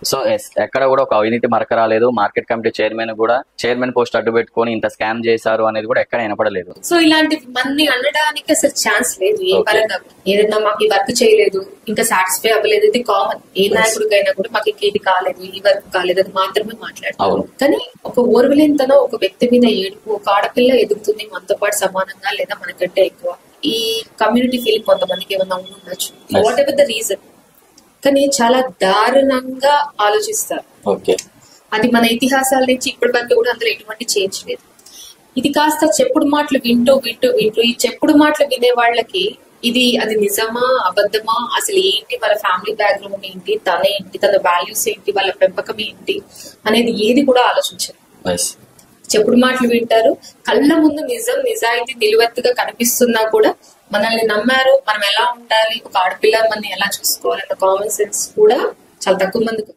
So ఎక్కడ కూడా ఒక అవినీతి మరక రాలేదు. మార్కెట్ కమిటీ చైర్మన్ పోస్ట్ అడ్డు పెట్టుకొని ఇంత స్కామ్ చేశారు అనేది కూడా ఎక్కడ వినపడలేదు. సో ఇలాంటి మంది అనడానికి అసలు ఛాన్స్ లేదు. ఏ పరంగా ఏదైనా మాకు ఈ వర్క్ చేయలేదు, ఇంకా సాటిస్ఫై అవ్వలేదు, ఇది కామన్. ఏ నాయకుడికైనా కూడా మాకు ఇది కాలేదు, ఈ వర్క్ కాలేదు, అది మాత్రమే మాట్లాడతారు. కానీ ఒక ఓర్వలేనితనం, ఒక వ్యక్తి మీద ఏడుపు, ఒక ఆడపిల్ల ఎదుగుతుంది మనతో పాటు సమానంగా లేదా మనకంటే ఎక్కువ, ఈ కమ్యూనిటీ ఫీలింగ్ కొంతమందికి ఏమన్నా ఉండొచ్చు, వాట్ ఎవర్ ద రీజన్. కానీ చాలా దారుణంగా ఆలోచిస్తారు. అది మన ఇతిహాసాల నుంచి ఇప్పటి వరకు కూడా అందులో ఎటువంటి చేంజ్ లేదు. ఇది కాస్త చెప్పుడు మాటలు వింటూ ఈ చెప్పుడు మాటలు వినే వాళ్ళకి అది నిజమా అబద్ధమా, అసలు ఏంటి, వాళ్ళ ఫ్యామిలీ బ్యాక్గ్రౌండ్ ఏంటి, తనేంటి, తన వాల్యూస్ ఏంటి, వాళ్ళ పెంపకం ఏంటి అనేది ఏది కూడా ఆలోచించరు. చెప్పుడు మాటలు వింటారు. కళ్ళ ముందు నిజాయితీ నిలువెత్తుగా కనిపిస్తున్నా కూడా మనల్ని నమ్మారు, మనం ఎలా ఉండాలి, ఒక ఆడపిల్ల మనల్ని ఎలా చూసుకోవాలన్న కామన్ సెన్స్ కూడా చాలా తక్కువ మందికి